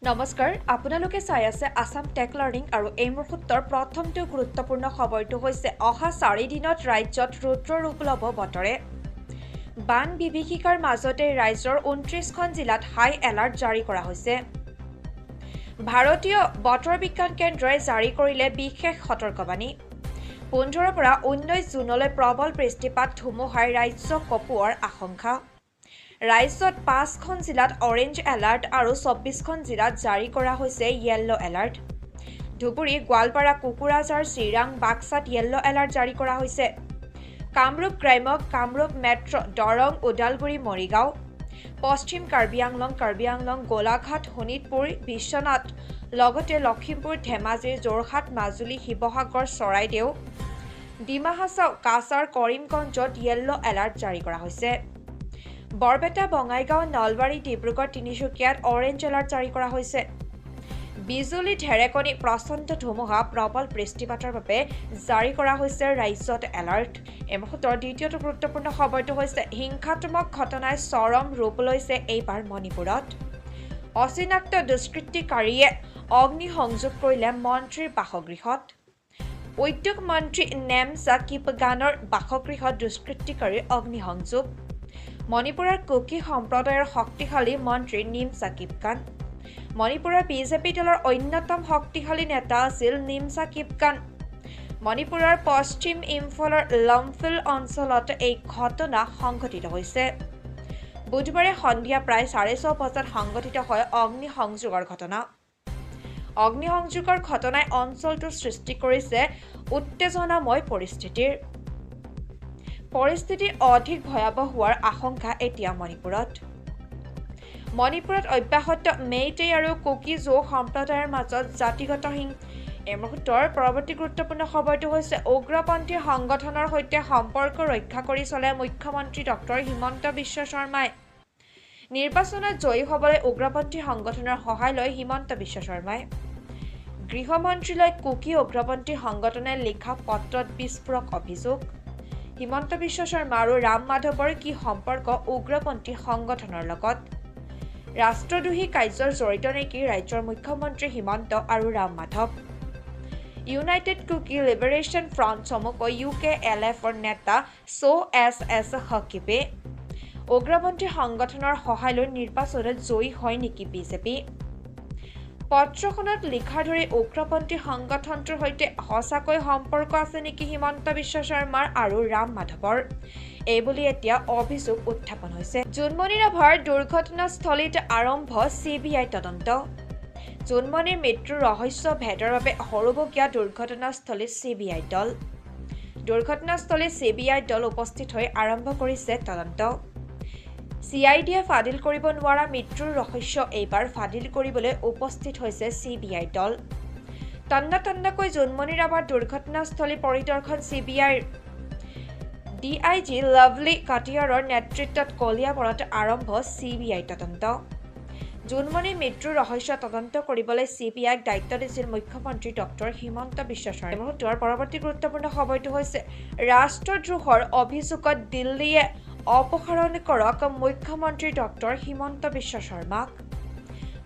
নমস্কাৰ আপোনালোকে চাই আছে আসাম টেক লাৰ্নিং আৰু এই মুহূৰ্তৰ প্ৰথমটো গুৰুত্বপূৰ্ণ খবৰটো হৈছে অহা 4 দিনত ৰাজ্যত ৰুদ্ৰ ৰূপ ল'ব বতৰে বান বিভীষিকাৰ মাজতে ৰাজ্যৰ 29খন জিলাত হাই এলাৰ্ট জাৰি কৰা হৈছে ভাৰতীয় বতৰ বিজ্ঞান কেন্দ্ৰই জাৰি কৰিলে বিশেষ সতৰ্কবাণী 15 পৰা 19 জুনলৈ প্ৰবল বৃষ্টিপাত ধুমুহাৰ ৰাজ্য কঁপোৱাৰ আশংকা ৰাজ্যত 5খন জিলাত অৰেঞ্জ এলাৰ্ট আৰু 24খন জিলাত জাৰি কৰা হৈছে য়েল্লো এলাৰ্ট ধুবুৰী গোৱালপাৰা কুকুৰাঝাৰ চিৰাং বাক্সাত য়েল্লো এলাৰ্ট জাৰি কৰা হৈছে কামৰূপ গ্ৰাম্য কামৰূপ মেট্ৰ দৰং ওদালগুৰি মৰিগাঁও পশ্চিম কাৰ্বি আংলং গোলাঘাট শোণিতপুৰ বিশ্বনাথ লগতে লখিমপুৰ ধেমাজি যোৰহাট মাজুলী শিৱসাগৰ চৰাইদেউ ডিমা হাছাও কাছাৰ কৰিমগঞ্জত য়েল্লো এলাৰ্ট জাৰি কৰা হৈছে বৰপেটা বঙাইগাঁও নলবাৰী ডিব্ৰুগড় তিনিচুকীয়াত অৰেঞ্জ এলাৰ্ট জাৰি কৰা হৈছে বিজুলী ঢেৰেকনি প্ৰচণ্ড ধুমুহা প্ৰবল বৃষ্টিপাতৰ বাবে জাৰি কৰা হৈছে ৰাজ্যত এলাৰ্ট এই মুহূৰ্তৰ দ্বিতীয়টো গুৰুত্বপূৰ্ণ খবৰটো হৈছে হিংসাত্মক ঘটনাই চৰম ৰূপ লৈছে এইবাৰ মণিপুৰত অচিনাক্ত দুষ্কৃতিকাৰীয়ে অগ্নিসংযোগ কৰিলে মন্ত্ৰীৰ বাসগৃহত উদ্যোগ মন্ত্ৰী নেমচা কিপগানৰ বাসগৃহত দুষ্কৃতিকাৰীৰ অগ্নিসংযোগ মণিপুৰৰ কুকি সম্প্ৰদায়ৰ শক্তিশালী মন্ত্ৰী নিমচা কিপগান মণিপুৰৰ বিজেপি দলৰ অন্যতম শক্তিশালী নেতা আছিল নিমচা কিপগান মণিপুৰৰ পশ্চিম ইম্ফলৰ লমফিল অঞ্চলত এই ঘটনা সংঘটিত হৈছে বুধবাৰে সন্ধিয়া প্ৰায় 6:30 বজাত সংঘটিত হয় অগ্নিসংযোগৰ ঘটনাই অঞ্চলটোৰ সৃষ্টি কৰিছে উত্তেজনাময় পৰিস্থিতি অধিক ভয়াবহ হোৱাৰ আশংকা এতিয়া মণিপুৰত অব্যাহত মেইটেই আৰু কুকি-জো সম্প্ৰদায়ৰ মাজত জাতিগত এই মুহূৰ্তৰ পৰৱৰ্তী গুৰুত্বপূৰ্ণ খবৰটো হৈছে উগ্ৰপন্থী সংগঠনৰ সৈতে সম্পৰ্ক ৰক্ষা কৰি চলে মুখ্যমন্ত্ৰী ডক্টৰ হিমন্ত বিশ্ব শৰ্মাই নিৰ্বাচনত জয়ী হ'বলৈ উগ্ৰপন্থী সংগঠনৰ সহায় লয় হিমন্ত বিশ্ব শৰ্মাই গৃহমন্ত্ৰীলৈ কুকি উগ্ৰপন্থী সংগঠনে লিখা পত্ৰত বিস্ফোৰক অভিযোগ হিমন্ত বিশ্ব শৰ্মা আৰু ৰাম মাধৱৰ কি সম্পৰ্ক উগ্ৰপন্থী সংগঠনৰ লগত ৰাষ্ট্ৰদ্ৰোহী কাৰ্যৰ জড়িত নেকি ৰাজ্যৰ মুখ্যমন্ত্ৰী হিমন্ত আৰু Ram Madhav United Kuki Liberation Front চমুকৈ UKLFৰ নেতা এছ হকিবে উগ্ৰপন্থী সংগঠনৰ সহায় লৈ নিৰ্বাচনত জয়ী হয় নেকি বিজেপি পত্ৰখনত লিখা ধৰি উগ্ৰপন্থী সংগঠনটোৰ সৈতে সঁচাকৈ সম্পৰ্ক আছে নেকি হিমন্ত বিশ্ব শৰ্মাৰ আৰু ৰাম মাধৱৰ এইবুলি এতিয়া অভিযোগ উত্থাপন হৈছে জোনমণি ৰাভাৰ দুৰ্ঘটনাস্থলীত আৰম্ভ CBI তদন্ত জোনমণিৰ মৃত্যুৰ ৰহস্য ভেদৰ বাবে হৰবগীয়া দুৰ্ঘটনাস্থলীত CBI দল উপস্থিত হৈ আৰম্ভ কৰিছে তদন্ত CIDয়ে ফাদিল কৰিব নোৱাৰা মৃত্যুৰ ৰহস্য এইবাৰ ফাদিল কৰিবলৈ উপস্থিত হৈছে CBI দল তন্নকৈ জোনমণি ৰাভাৰ দুৰ্ঘটনাস্থলী পৰিদৰ্শন CBIৰ DIG লাভলি কাটিয়াৰৰ নেতৃত্বত কলিয়াবৰত আৰম্ভ CBI তদন্ত জোনমণিৰ মৃত্যুৰ ৰহস্য তদন্ত কৰিবলৈ CBIক দায়িত্ব দিছিল মুখ্যমন্ত্ৰী ডক্টৰ হিমন্ত বিশ্ব শৰ্মা মুহূৰ্তৰ পৰৱৰ্তী গুৰুত্বপূৰ্ণ খবৰটো হৈছে ৰাষ্ট্ৰদ্ৰোহৰ অভিযোগত দিল্লীয়ে অপসাৰণ কৰক মুখ্যমন্ত্ৰী ডক্টৰ হিমন্ত বিশ্ব শৰ্মাক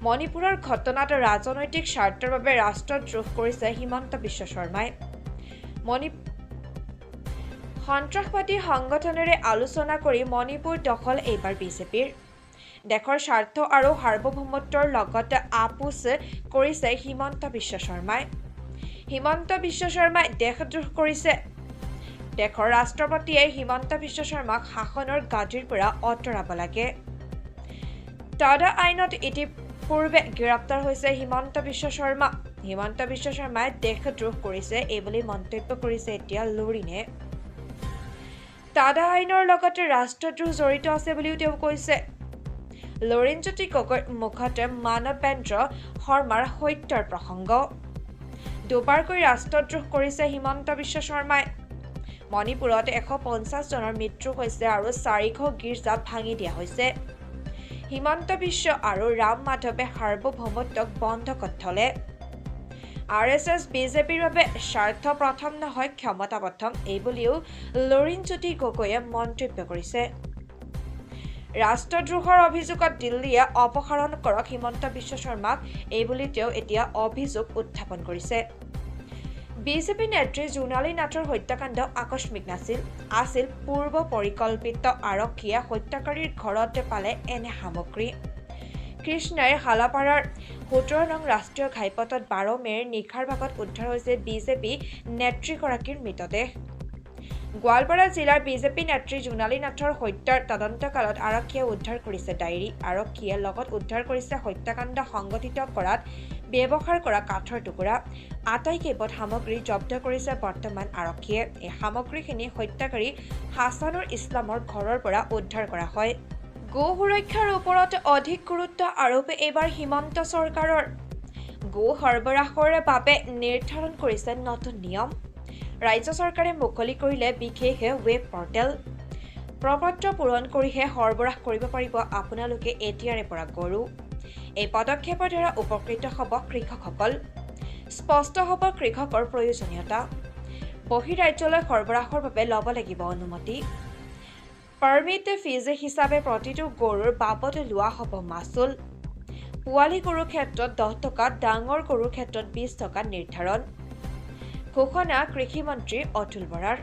মণিপুৰৰ ঘটনাত ৰাজনৈতিক স্বাৰ্থৰ বাবে ৰাষ্ট্ৰদ্ৰোহ কৰিছে হিমন্ত বিশ্ব শৰ্মাই সন্ত্ৰাসবাদী সংগঠনেৰে আলোচনা কৰি মণিপুৰ দখল এইবাৰ বিজেপিৰ দেশৰ স্বাৰ্থ আৰু সাৰ্বভৌমত্বৰ লগত আপোচ কৰিছে হিমন্ত বিশ্ব শৰ্মাই দেশদ্ৰোহ কৰিছে দেশৰ ৰাষ্ট্ৰপতিয়ে হিমন্ত বিশ্ব শৰ্মাক শাসনৰ গাদীৰ পৰা আঁতৰাব লাগে টাডা আইনত ইতিপূৰ্বে গ্ৰেপ্তাৰ হৈছে হিমন্ত বিশ্ব শৰ্মাই দেশদ্ৰোহ কৰিছে এইবুলি মন্তব্য কৰিছে এতিয়া লৰিনে টাডা আইনৰ লগতে ৰাষ্ট্ৰদ্ৰোহ জড়িত আছে বুলিও তেওঁ কৈছে লৰিনজ্যোতি গগৈৰ মুখতে মানৱেন্দ্ৰ শৰ্মাৰ হত্যাৰ প্ৰসংগ দুবাৰকৈ ৰাষ্ট্ৰদ্ৰোহ কৰিছে হিমন্ত বিশ্ব শৰ্মাই মণিপুৰত 150 জনৰ মৃত্যু হৈছে আৰু 400 গীৰ্জা ভাঙি দিয়া হৈছে হিমন্ত বিশ্ব আৰু ৰাম মাধৱে সাৰ্বভৌমত্বক বন্ধকত থলে RSS বিজেপিৰ বাবে স্বাৰ্থ প্ৰথম নহয় ক্ষমতা প্ৰথম এইবুলিও লৰিনজ্যোতি গগৈয়ে মন্তব্য কৰিছে ৰাষ্ট্ৰদ্ৰোহৰ অভিযোগত দিল্লীয়ে অপসাৰণ কৰক হিমন্ত বিশ্ব শৰ্মাক এইবুলি তেওঁ এতিয়া অভিযোগ উত্থাপন কৰিছে। বিজেপি নেত্ৰী জোনালী নাথৰ হত্যাকাণ্ড আকস্মিক আছিল পূৰ্ব পৰিকল্পিত। আৰক্ষীয়ে হত্যাকাৰীৰ ঘৰত পালে এনে সামগ্ৰী। কৃষ্ণাইৰ হালাপাৰাৰ 17 নং ৰাষ্ট্ৰীয় ঘাইপথত 12 মেৰ নিশাৰ ভাগত উদ্ধাৰ হৈছে বিজেপি নেত্ৰীগৰাকীৰ মৃতদেহ। গোৱালপাৰা জিলাৰ বিজেপি নেত্ৰী জোনালী নাথৰ হত্যাৰ তদন্তকালত আৰক্ষীয়ে উদ্ধাৰ কৰিছে ডায়েৰী। আৰক্ষীয়ে লগত উদ্ধাৰ কৰিছে হত্যাকাণ্ড সংঘটিত কৰাত ব্যৱহাৰ কৰা কাঠৰ টুকুৰা। আটাইকেইপদ সামগ্ৰী জব্দ কৰিছে বৰ্তমান আৰক্ষীয়ে। এই সামগ্ৰীখিনি হত্যাকাৰী হাছানুৰ ইছলামৰ ঘৰৰ পৰা উদ্ধাৰ কৰা হয়। গো সুৰক্ষাৰ ওপৰত অধিক গুৰুত্ব আৰোপ এইবাৰ হিমন্ত চৰকাৰৰ। গো সৰবৰাহৰ বাবে নিৰ্ধাৰণ কৰিছে নতুন নিয়ম। ৰাজ্য চৰকাৰে মুকলি কৰিলে বিশেষ ৱেব পৰ্টেল। প্ৰপত্ৰ পূৰণ কৰিহে সৰবৰাহ কৰিব পাৰিব আপোনালোকে এতিয়াৰে পৰা গৰু। এই পদক্ষেপৰ দ্বাৰা উপকৃত হ'ব কৃষকসকল। স্পষ্ট হ'ব কৃষকৰ প্ৰয়োজনীয়তা। বহিৰাজ্যলৈ সৰবৰাহৰ বাবে ল'ব লাগিব অনুমতি। পাৰ্মিট ফিজ হিচাপে প্ৰতিটো গৰুৰ বাবদ লোৱা হ'ব মাচুল। পোৱালী গৰুৰ ক্ষেত্ৰত 10 টকা, ডাঙৰ গৰুৰ ক্ষেত্ৰত 20 টকা নিৰ্ধাৰণ। ঘোষণা কৃষি মন্ত্ৰী অতুল বৰাৰ।